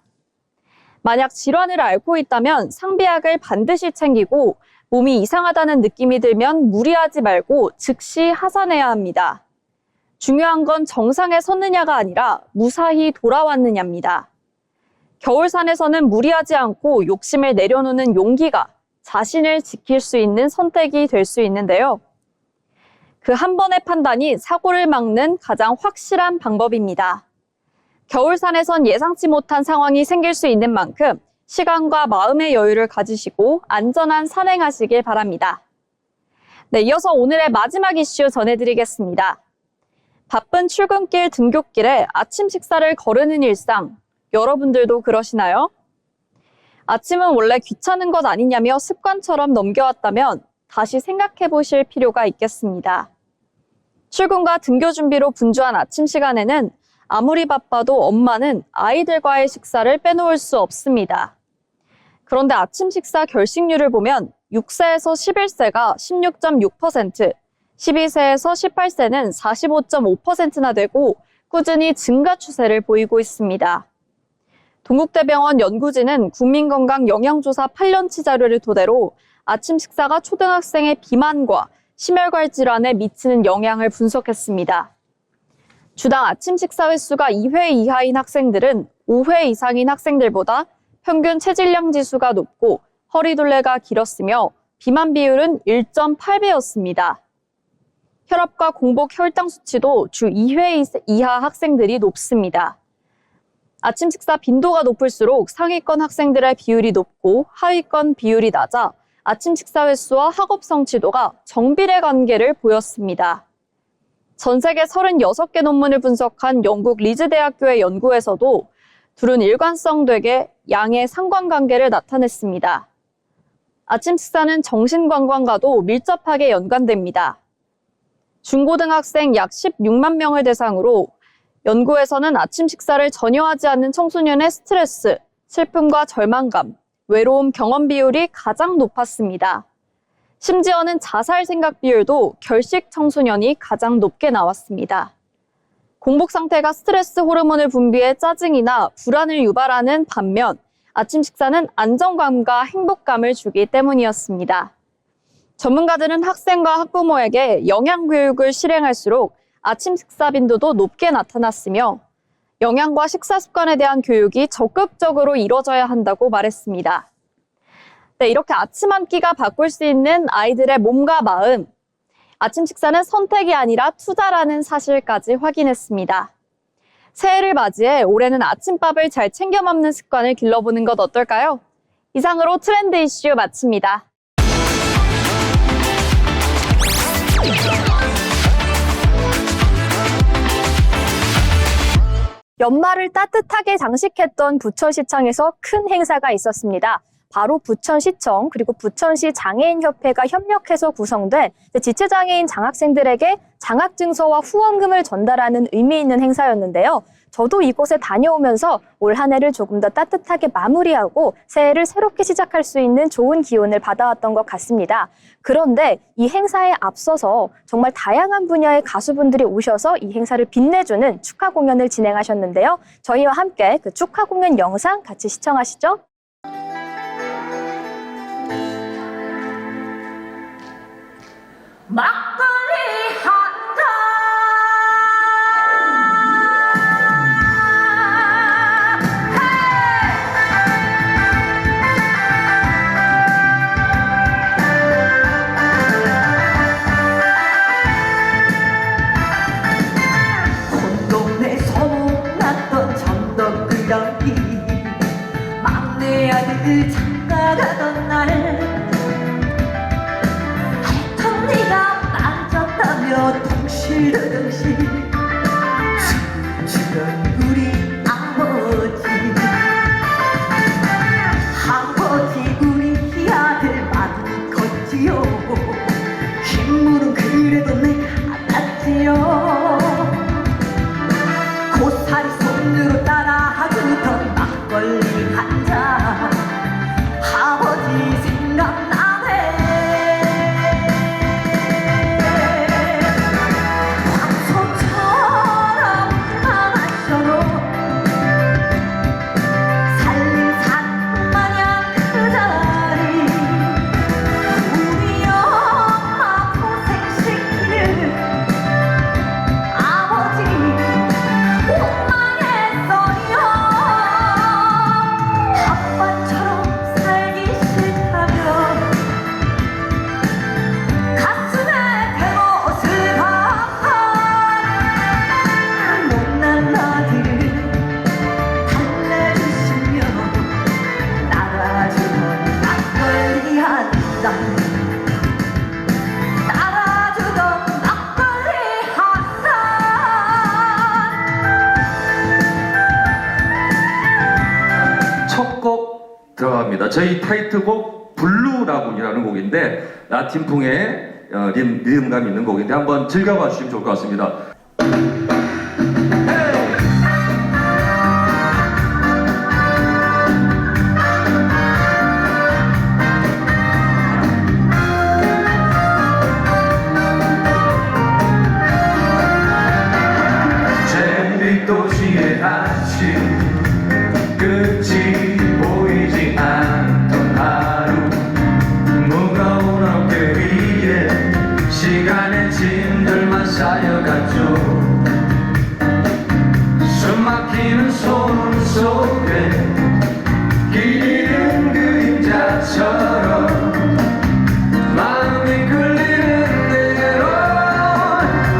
만약 질환을 앓고 있다면 상비약을 반드시 챙기고 몸이 이상하다는 느낌이 들면 무리하지 말고 즉시 하산해야 합니다. 중요한 건 정상에 섰느냐가 아니라 무사히 돌아왔느냐입니다. 겨울산에서는 무리하지 않고 욕심을 내려놓는 용기가 자신을 지킬 수 있는 선택이 될 수 있는데요. 그 한 번의 판단이 사고를 막는 가장 확실한 방법입니다. 겨울산에선 예상치 못한 상황이 생길 수 있는 만큼 시간과 마음의 여유를 가지시고 안전한 산행하시길 바랍니다. 네, 이어서 오늘의 마지막 이슈 전해드리겠습니다. 바쁜 출근길, 등굣길에 아침 식사를 거르는 일상, 여러분들도 그러시나요? 아침은 원래 귀찮은 것 아니냐며 습관처럼 넘겨왔다면 다시 생각해 보실 필요가 있겠습니다. 출근과 등교 준비로 분주한 아침 시간에는 아무리 바빠도 엄마는 아이들과의 식사를 빼놓을 수 없습니다. 그런데 아침 식사 결식률을 보면 6세에서 11세가 16.6%, 12세에서 18세는 45.5%나 되고 꾸준히 증가 추세를 보이고 있습니다. 동국대병원 연구진은 국민건강영양조사 8년치 자료를 토대로 아침 식사가 초등학생의 비만과 심혈관 질환에 미치는 영향을 분석했습니다. 주당 아침 식사 횟수가 2회 이하인 학생들은 5회 이상인 학생들보다 평균 체질량 지수가 높고 허리둘레가 길었으며 비만 비율은 1.8배였습니다. 혈압과 공복 혈당 수치도 주 2회 이하 학생들이 높습니다. 아침 식사 빈도가 높을수록 상위권 학생들의 비율이 높고 하위권 비율이 낮아 아침 식사 횟수와 학업 성취도가 정비례 관계를 보였습니다. 전 세계 36개 논문을 분석한 영국 리즈 대학교의 연구에서도 둘은 일관성 되게 양의 상관관계를 나타냈습니다. 아침 식사는 정신건강과도 밀접하게 연관됩니다. 중고등학생 약 16만 명을 대상으로 연구에서는 아침 식사를 전혀 하지 않는 청소년의 스트레스, 슬픔과 절망감, 외로움 경험 비율이 가장 높았습니다. 심지어는 자살 생각 비율도 결식 청소년이 가장 높게 나왔습니다. 공복 상태가 스트레스 호르몬을 분비해 짜증이나 불안을 유발하는 반면 아침 식사는 안정감과 행복감을 주기 때문이었습니다. 전문가들은 학생과 학부모에게 영양 교육을 실행할수록 아침 식사 빈도도 높게 나타났으며 영양과 식사 습관에 대한 교육이 적극적으로 이뤄져야 한다고 말했습니다. 네, 이렇게 아침 한 끼가 바꿀 수 있는 아이들의 몸과 마음, 아침 식사는 선택이 아니라 투자라는 사실까지 확인했습니다. 새해를 맞이해 올해는 아침밥을 잘 챙겨 먹는 습관을 길러보는 것 어떨까요? 이상으로 트렌드 이슈 마칩니다.
연말을 따뜻하게 장식했던 부천시청에서 큰 행사가 있었습니다. 바로 부천시청 그리고 부천시 장애인협회가 협력해서 구성된 지체장애인 장학생들에게 장학증서와 후원금을 전달하는 의미 있는 행사였는데요. 저도 이곳에 다녀오면서 올 한 해를 조금 더 따뜻하게 마무리하고 새해를 새롭게 시작할 수 있는 좋은 기운을 받아왔던 것 같습니다. 그런데 이 행사에 앞서서 정말 다양한 분야의 가수분들이 오셔서 이 행사를 빛내주는 축하 공연을 진행하셨는데요. 저희와 함께 그 축하 공연 영상 같이 시청하시죠.
막걸리 한 잔
온 동네 소문났던 전덕그러기 막내 아들 장가 가던 날 네가 빠졌다며 덩실덩실 주던 우리 아버지 우리 아들 파리 손으로 따라주던 막걸리 한 잔 아버지 생각나네. 황소처럼 강하셔도 살림산 마냥 그 자리 우리 엄마 고생시키는 아버지 원망했어요. 아빠처럼 살기 싫다며 가슴에 대못을 박아 못난 아들을 달래주시며 따라주던 막걸리 한 잔 따라주던 막걸리 한 잔.
첫 곡 들어갑니다. 저희 타이틀곡 블루라군이라는 곡인데 라틴풍의 리듬감 있는 곡인데 한번 즐겨봐 주시면 좋을 것 같습니다. 잼빛 도시의 아침 끝이 보이지 않던 하루 무거운 어깨 위에 시간의 짐들만 쌓여갔죠. 숨막히는 소문 속에 길이는 그림자처럼 마음이 끌리는 대로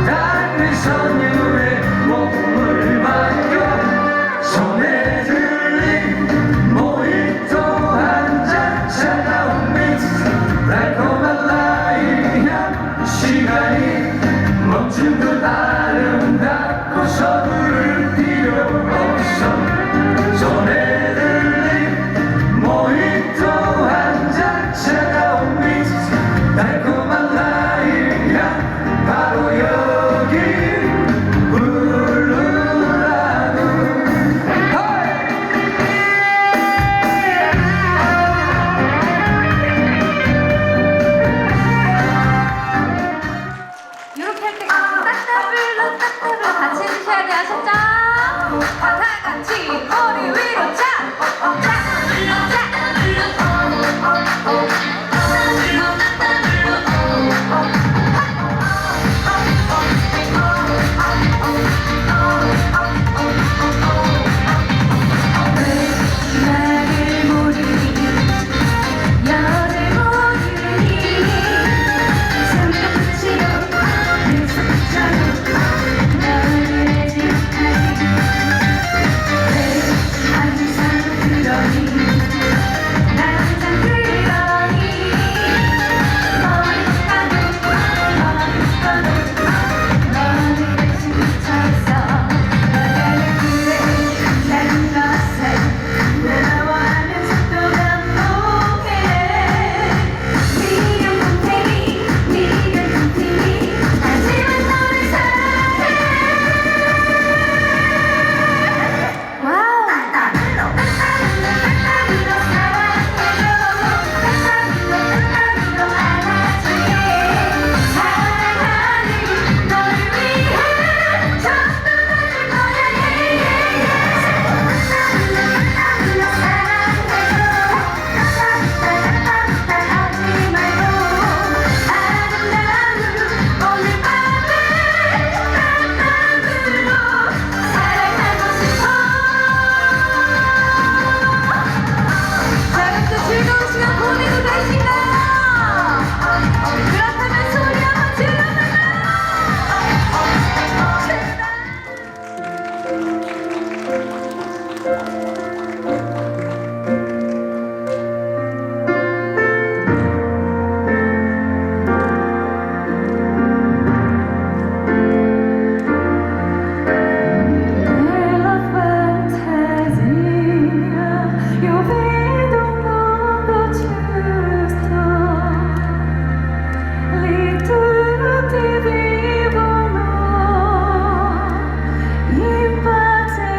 달빛 선율에 몸을 맡겨 손에 들린 모히또 한 잔 차가운 믹스 달콤한 라이향 시간이 멈춘 듯 아름답고 서두를 필요 없어 손에 들린 모히또 한 잔 차가운 믹스 달콤한 라이향 바로 여기 블루라군.
이렇게 할 때 따따블로 따따블로 같이 해주셔야 돼. 아셨죠? 다 같이 머리 위로 차! 나를 모르니 여를 모르니 숨겨붙이고 내 손처럼 너를 지켜니 항상 그러니 난 항상 그러니 머리카락 너를 다시 붙였어 너를 그래 다른 것을 너와는 속도가 못해 미련 곰탱이 미련 곰탱이 하지만 너를 사랑해 와우 따따블로 따따블로 사랑해줘 따따블로 안아줄게 사랑하는 너를 위해 전부 다줄 거야 따따블로 사랑해줘 따따블로 하지 말고 아름다운 오늘 밤에 따따블로 사랑하고 싶어. 자, 이렇게 즐거운 시간 보내고 계신가요? 그렇다면 소리 한번 질러볼까요? Nella fantasia io vedo un mondo giusto, lì tutti vivono in pace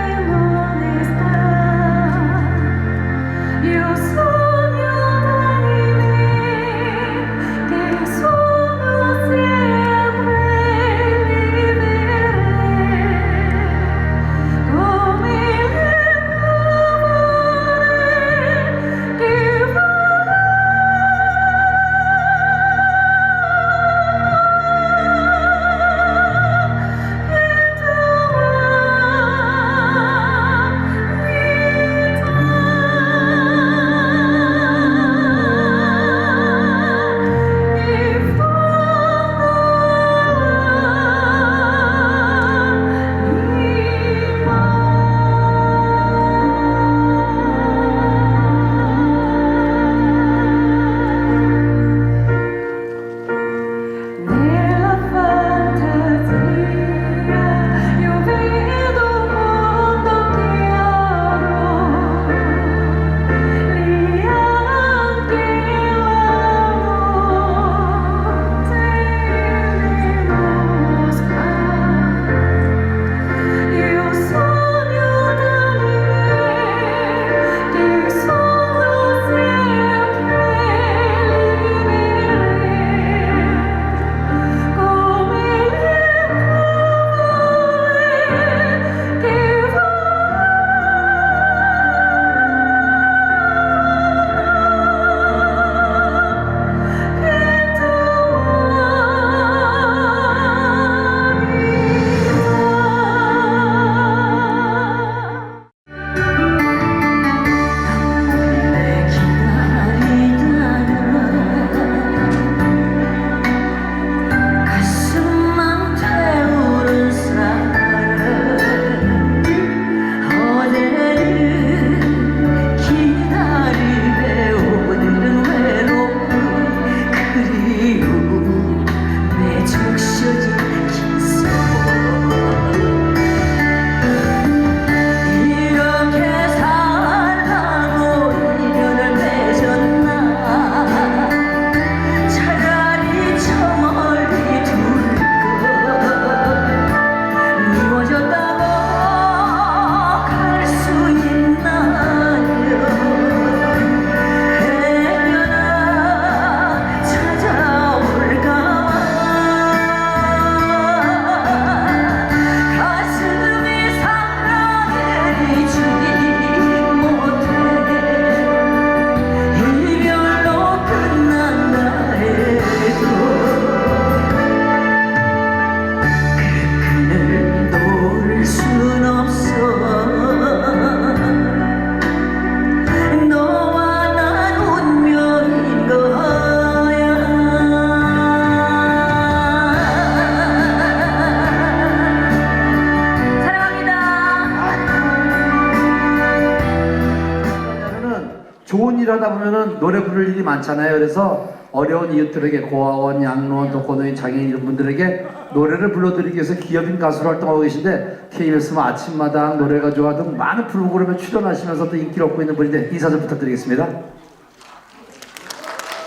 좋은 일 하다 보면은 노래 부를 일이 많잖아요. 그래서 어려운 이웃들에게 고아원, 양로원, 독거노인, 장애인 이런 분들에게 노래를 불러드리기 위해서 기업인 가수로 활동하고 계신데 KBS 아침마당, 노래가 좋아 등 많은 프로그램에 출연하시면서 또 인기를 얻고 있는 분인데 인사 좀 부탁드리겠습니다.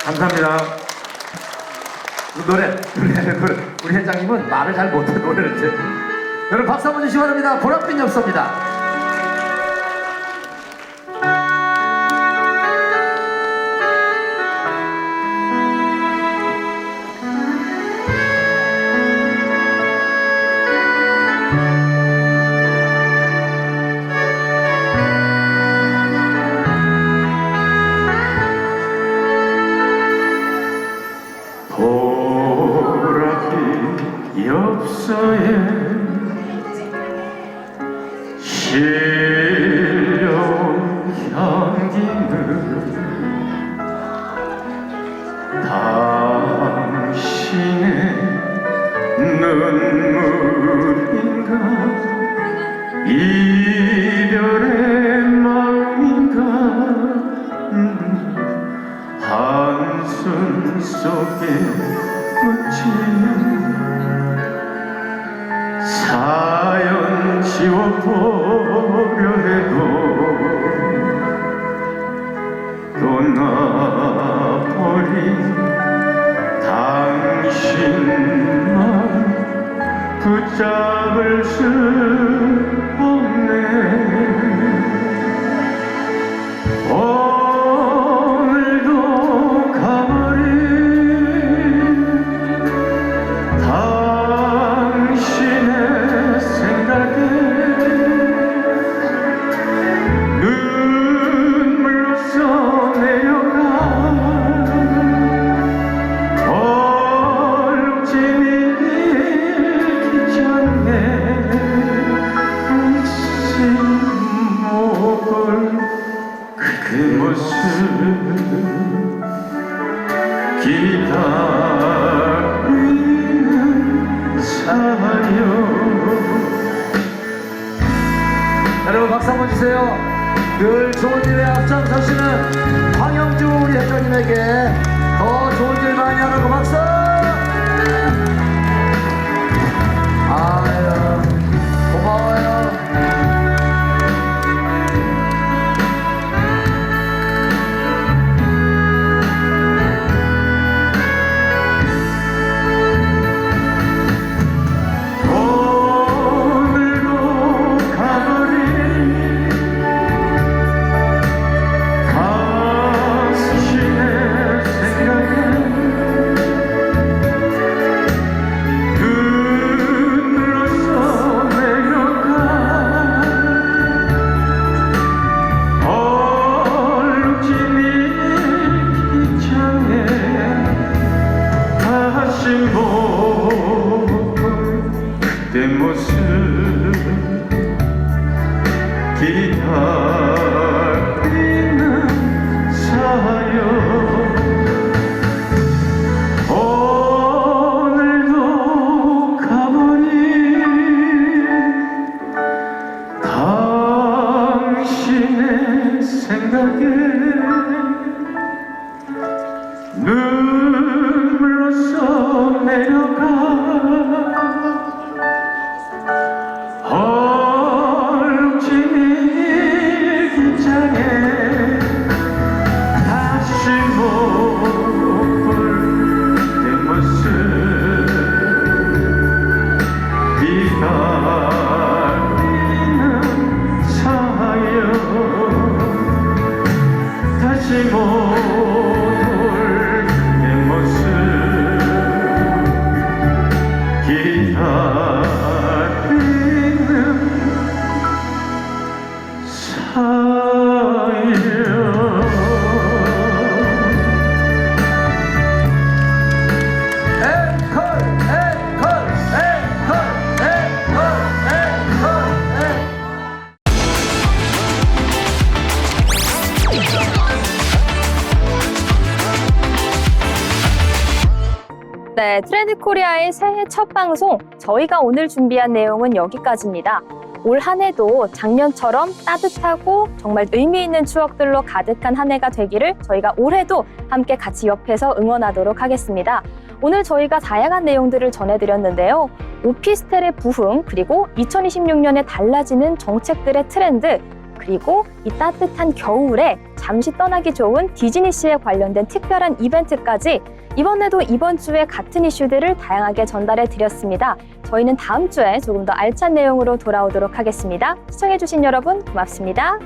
감사합니다. 노래. 우리 회장님은 말을 잘 못해 노래를 이제. 여러분 박수 한번 주시기 바랍니다. 보랏빛 엽서입니다.
보랏빛 엽서에 실려온 향기는 당신의 눈물인가 이별의 마음인가 한숨 속에 묻힌 사연 지워보려 해도 떠나버린 당신만 붙잡을 수 없네. 오늘도 가버린 당신의 생각에 눈물로써 내려가 얼룩짐이 기천네 목을 그대 모습 기다리는 사요.
여러분 박수 한번 주세요. 늘 좋은 일에 앞장서시는 황영주 우리 회장님에게 더 좋은 일 많이 하라고 박수! 아유 고마워요.
오늘도 가버린 당신의 생각에 눈물로써 내려가 얼룩짐이 기창에 다시 내 모습 기다리는 사요. 오늘도 가버린 당신의 생각에 눈물로써 내려가 얼룩짐이 긴장해 다시 못 볼 내 모습 기다리는 사요. 다시 못 볼 내 모습 기다리는 사요.
앵콜 앵콜 앵콜 앵콜 앵콜
네, 트렌드 코리아의 새해 첫 방송, 저희가 오늘 준비한 내용은 여기까지입니다. 올 한 해도 작년처럼 따뜻하고 정말 의미 있는 추억들로 가득한 한 해가 되기를 저희가 올해도 함께 같이 옆에서 응원하도록 하겠습니다. 오늘 저희가 다양한 내용들을 전해드렸는데요. 오피스텔의 부흥, 그리고 2026년에 달라지는 정책들의 트렌드, 그리고 이 따뜻한 겨울에 잠시 떠나기 좋은 디즈니시에 관련된 특별한 이벤트까지 이번에도 이번 주에 같은 이슈들을 다양하게 전달해 드렸습니다. 저희는 다음 주에 조금 더 알찬 내용으로 돌아오도록 하겠습니다. 시청해주신 여러분 고맙습니다.